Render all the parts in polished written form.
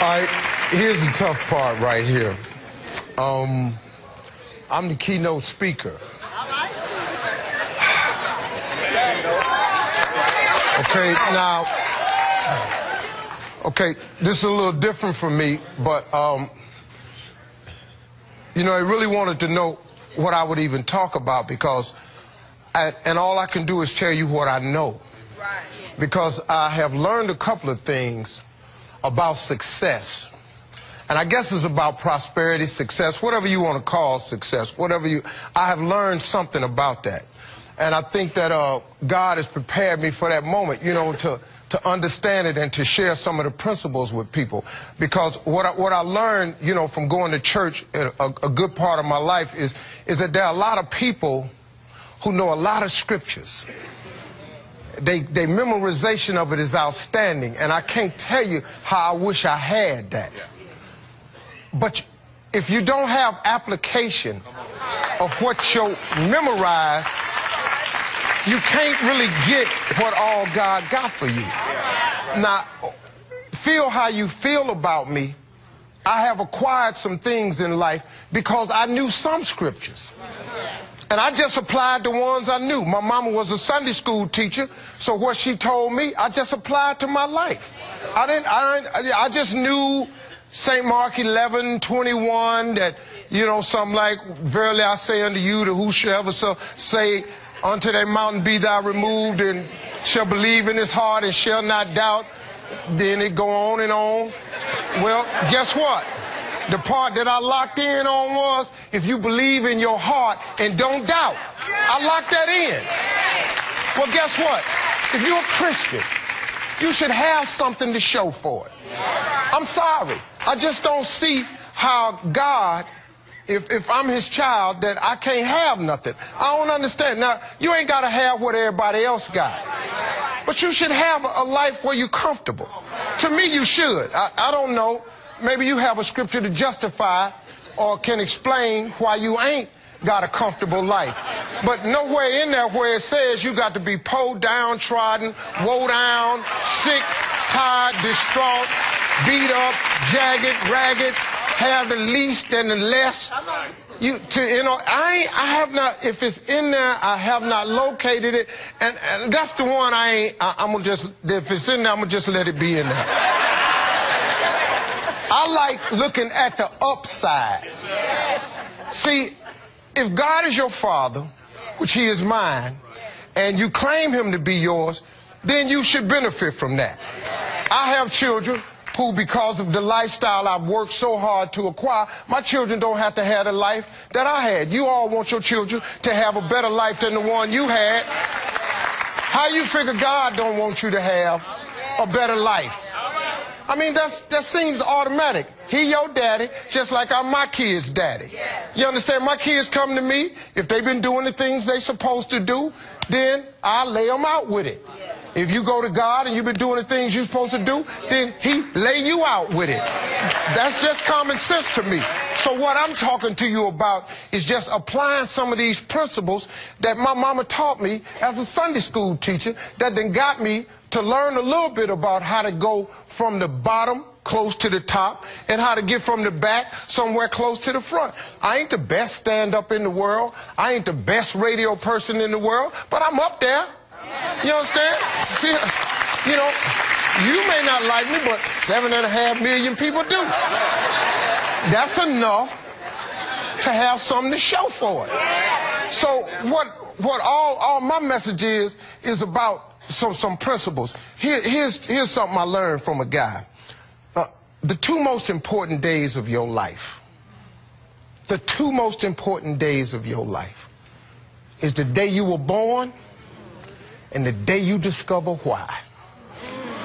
All right, here's the tough part right here. I'm the keynote speaker. Okay, now, this is a little different for me, but, you know, I really wanted to know what I would even talk about because, and all I can do is tell you what I know. Because I have learned a couple of things about success. And I guess it's about prosperity, success, whatever you want to call success, I have learned something about that. And I think that God has prepared me for that moment, you know, to understand it and to share some of the principles with people. Because what I learned, you know, from going to church a good part of my life is that there are a lot of people who know a lot of scriptures. Their memorization of it is outstanding, and I can't tell you how I wish I had that. But if you don't have application of what you memorize, you can't really get what all God got for you. Now, feel how you feel about me. I have acquired some things in life because I knew some scriptures. And I just applied the ones I knew. My mama was a Sunday school teacher, so what she told me, I just applied to my life. I just knew St. Mark 11:21 that, you know, something like, verily I say unto you that whosoever shall say unto that mountain be thou removed and shall believe in his heart and shall not doubt, then it go on and on. Well, guess what? The part that I locked in on was, if you believe in your heart and don't doubt. I locked that in. Well, guess what? If you're a Christian, you should have something to show for it. I'm sorry. I just don't see how God, if I'm his child, that I can't have nothing. I don't understand. Now, you ain't got to have what everybody else got. But you should have a life where you're comfortable. To me, you should. I don't know. Maybe you have a scripture to justify or can explain why you ain't got a comfortable life. But nowhere in there where it says you got to be poor, downtrodden, woe down, sick, tired, distraught, beat up, jagged, ragged, have the least and the less. I have not, if it's in there, I have not located it. And that's the one I'm gonna just, if it's in there, I'm gonna just let it be in there. I like looking at the upside. See, if God is your father, which he is mine, and you claim him to be yours, then you should benefit from that. I have children who, because of the lifestyle I've worked so hard to acquire, my children don't have to have the life that I had. You all want your children to have a better life than the one you had. How you figure God don't want you to have a better life? I mean, that seems automatic. He your daddy, just like I'm my kids' daddy. You understand? My kids come to me. If they've been doing the things they supposed to do, then I lay them out with it. If you go to God and you've been doing the things you're supposed to do, then he lay you out with it. That's just common sense to me. So what I'm talking to you about is just applying some of these principles that my mama taught me as a Sunday school teacher that then got me to learn a little bit about how to go from the bottom close to the top and how to get from the back somewhere close to the front. I ain't the best stand-up in the world. I ain't the best radio person in the world, but I'm up there. You understand? You know, you may not like me, but 7.5 million people do. That's enough to have something to show for it. So what all my message is about some principles. Here's something I learned from a guy. The two most important days of your life, the two most important days of your life is the day you were born and the day you discover why.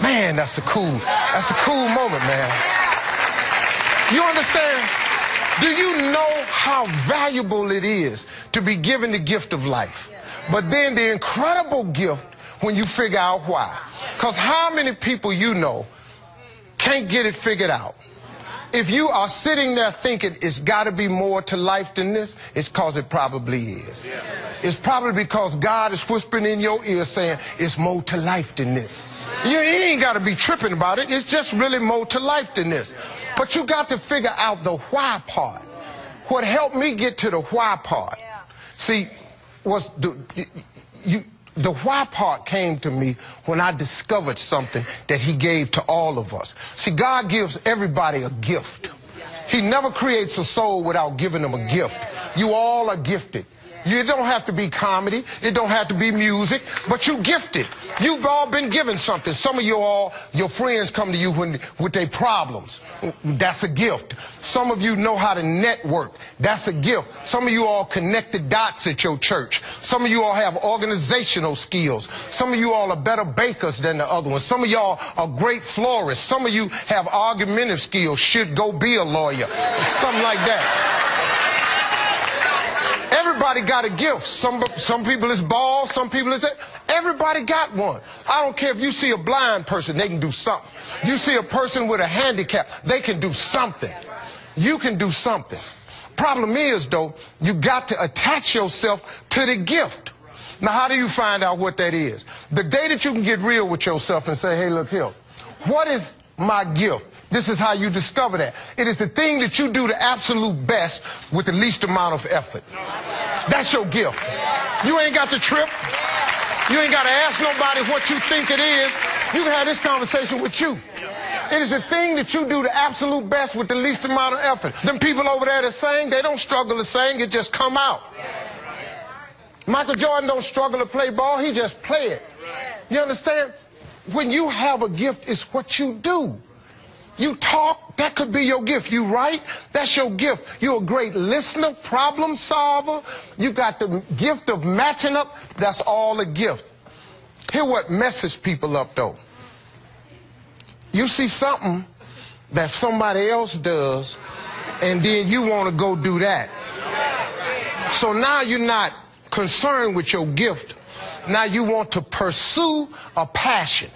Man, that's a cool moment, man. You understand? Do you know how valuable it is to be given the gift of life? But then the incredible gift when you figure out why. Because how many people you know can't get it figured out? If you are sitting there thinking it's got to be more to life than this, it's because it probably is. It's probably because God is whispering in your ear saying it's more to life than this. You ain't got to be tripping about it. It's just really more to life than this. But you got to figure out the why part. What helped me get to the why part, see, was the why part came to me when I discovered something that he gave to all of us. See, God gives everybody a gift. He never creates a soul without giving them a gift. You all are gifted. You don't have to be comedy. It don't have to be music, but you gifted. You've all been given something. Some of you all, your friends come to you with their problems. That's a gift. Some of you know how to network. That's a gift. Some of you all connect the dots at your church. Some of you all have organizational skills. Some of you all are better bakers than the other ones. Some of y'all are great florists. Some of you have argumentative skills. Should go be a lawyer. Something like that. Everybody got a gift. Some people is bald, some people is that. Everybody got one. I don't care if you see a blind person, they can do something. You see a person with a handicap, they can do something. You can do something. Problem is, though, you got to attach yourself to the gift. Now, how do you find out what that is? The day that you can get real with yourself and say, hey, look here, what is my gift? This is how you discover that. It is the thing that you do the absolute best with the least amount of effort. That's your gift. You ain't got to trip. You ain't got to ask nobody what you think it is. You can have this conversation with you. It is the thing that you do the absolute best with the least amount of effort. Them people over there that sing, they don't struggle to sing, it just come out. Michael Jordan don't struggle to play ball, he just play it. You understand? When you have a gift, it's what you do. You talk, that could be your gift. You write, that's your gift. You're a great listener, problem solver. You got the gift of matching up, that's all a gift. Here's what messes people up, though. You see something that somebody else does, and then you want to go do that. So now you're not concerned with your gift. Now you want to pursue a passion.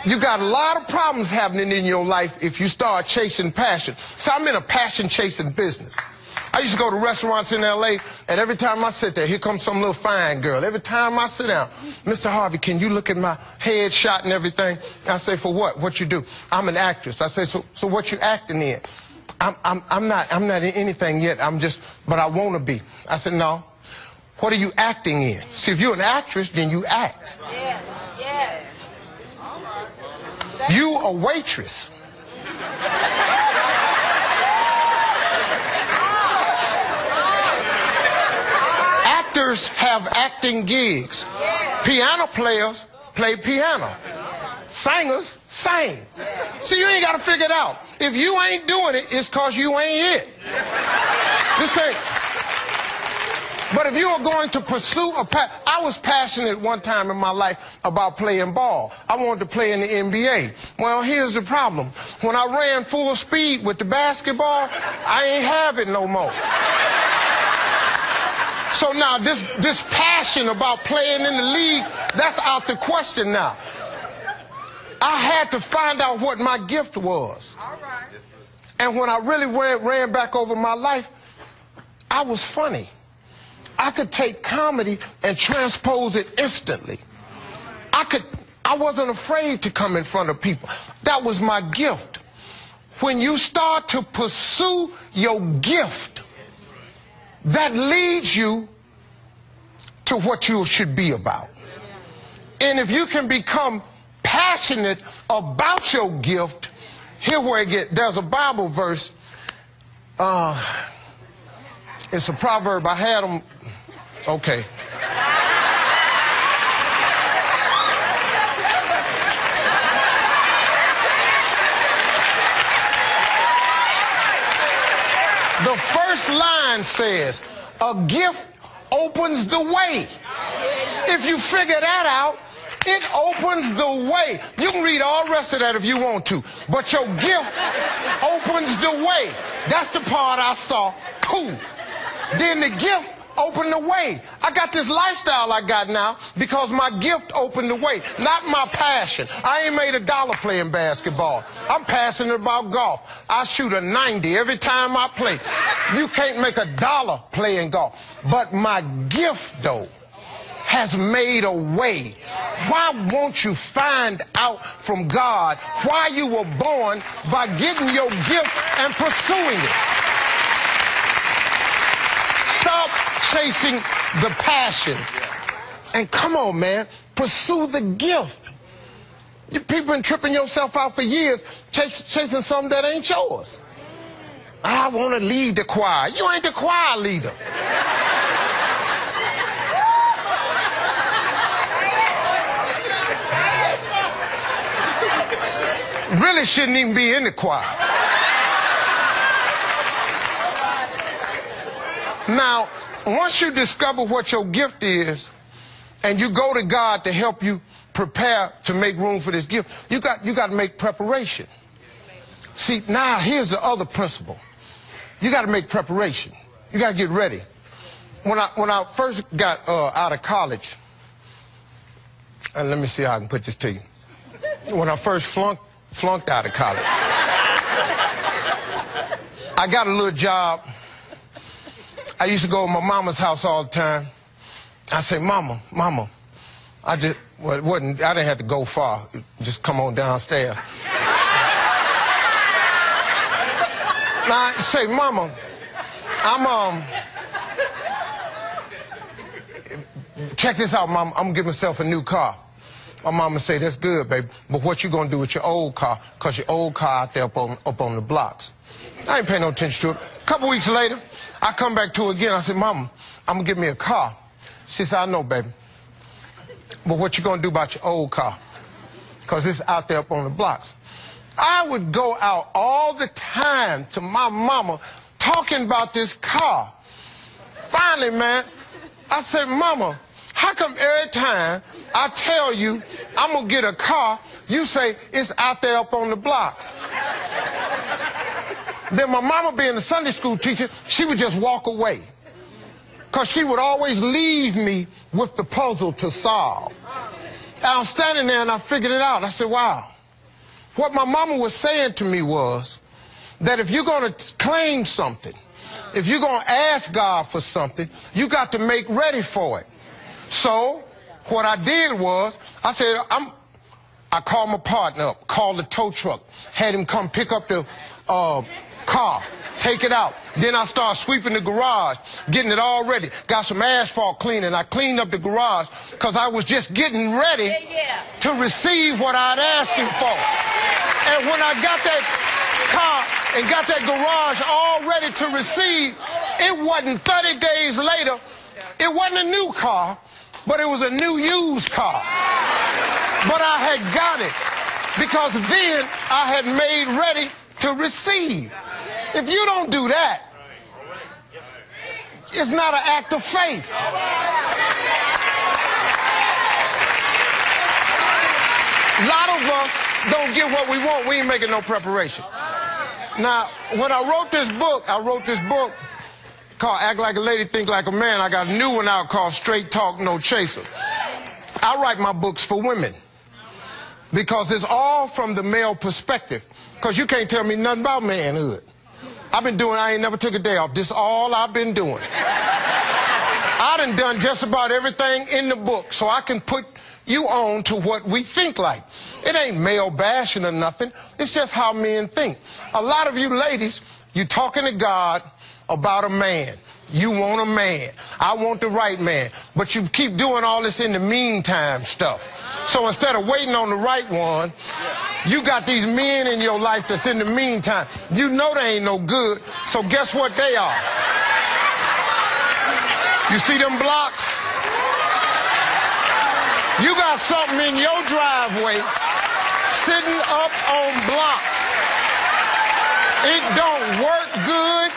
You got a lot of problems happening in your life if you start chasing passion. So I'm in a passion-chasing business. I used to go to restaurants in L.A., and every time I sit there, here comes some little fine girl. Every time I sit down, Mr. Harvey, can you look at my headshot and everything? I say, for what? What you do? I'm an actress. I say, so what you acting in? I'm not in anything yet. But I want to be. I said, no. What are you acting in? See, if you're an actress, then you act. Yes, yes. You a waitress. Actors have acting gigs. Piano players play piano. Singers sing. See, you ain't got to figure it out. If you ain't doing it, it's because you ain't it. This ain't. But if you are going to pursue I was passionate one time in my life about playing ball. I wanted to play in the NBA. Well, here's the problem. When I ran full speed with the basketball, I ain't have it no more. So now this passion about playing in the league, that's out the question now. I had to find out what my gift was. And when I really ran back over my life, I was funny. I could take comedy and transpose it instantly. I wasn't afraid to come in front of people. That was my gift. When you start to pursue your gift, that leads you to what you should be about. And if you can become passionate about your gift, here where it gets, there's a Bible verse. It's a proverb. I had them. Okay. The first line says, a gift opens the way. If you figure that out, it opens the way. You can read all the rest of that if you want to, but your gift opens the way. That's the part I saw. Cool. Then the gift opened the way. I got this lifestyle I got now because my gift opened the way, not my passion. I ain't made $1 playing basketball. I'm passionate about golf. I shoot a 90 every time I play. You can't make $1 playing golf. But my gift, though, has made a way. Why won't you find out from God why you were born by getting your gift and pursuing it? Stop chasing the passion. And come on, man, pursue the gift. You people been tripping yourself out for years chasing something that ain't yours. I want to lead the choir. You ain't the choir leader. Really shouldn't even be in the choir. Now, once you discover what your gift is, and you go to God to help you prepare to make room for this gift, you got to make preparation. See, now here's the other principle. You got to make preparation. You got to get ready. When I first got out of college, and let me see how I can put this to you. When I first flunked out of college, I got a little job. I used to go to my mama's house all the time. I say, Mama, I didn't have to go far. Just come on downstairs. Now I say, Mama, check this out, Mama. I'm gonna give myself a new car. My mama say, that's good, baby, but what you gonna do with your old car? Because your old car out there up on the blocks. I ain't paying no attention to it. A couple weeks later, I come back to her again. I said, Mama, I'm gonna get me a car. She said, I know, baby, but what you gonna do about your old car? Because it's out there up on the blocks. I would go out all the time to my mama talking about this car. Finally, man, I said, Mama, how come every time I tell you I'm going to get a car, you say it's out there up on the blocks? Then my mama, being a Sunday school teacher, she would just walk away. Because she would always leave me with the puzzle to solve. And I was standing there and I figured it out. I said, wow. What my mama was saying to me was that if you're going to claim something, if you're going to ask God for something, you got to make ready for it. So what I did was, I said, I called my partner up, called the tow truck, had him come pick up the car, take it out. Then I started sweeping the garage, getting it all ready. Got some asphalt cleaning. I cleaned up the garage because I was just getting ready to receive what I'd asked him for. And when I got that car and got that garage all ready to receive, it wasn't 30 days later, it wasn't a new car, but it was a new used car. But I had got it because then I had made ready to receive. If you don't do that, it's not an act of faith. A lot of us don't get what we want. We ain't making no preparation. Now, when I wrote this book called Act Like a Lady, Think Like a Man. I got a new one out called Straight Talk, No Chaser. I write my books for women because it's all from the male perspective. Because you can't tell me nothing about manhood. I ain't never took a day off. This is all I've been doing. I done just about everything in the book, so I can put you on to what we think like. It ain't male bashing or nothing. It's just how men think. A lot of you ladies, you talking to God about a man. You want a man. I want the right man. But you keep doing all this in the meantime stuff. So instead of waiting on the right one, you got these men in your life that's in the meantime. You know they ain't no good, so guess what they are? You see them blocks? You got something in your driveway sitting up on blocks. It don't work good.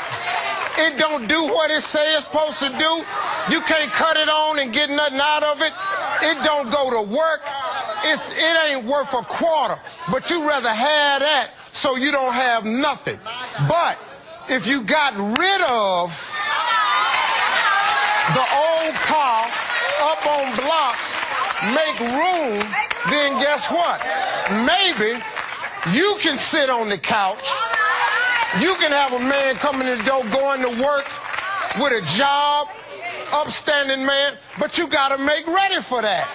It don't do what it says it's supposed to do. You can't cut it on and get nothing out of it. It don't go to work. It ain't worth a quarter. But you rather have that so you don't have nothing. But if you got rid of the old car up on blocks, make room, then guess what? Maybe you can sit on the couch. You can have a man coming in the door going to work with a job, upstanding man, but you got to make ready for that.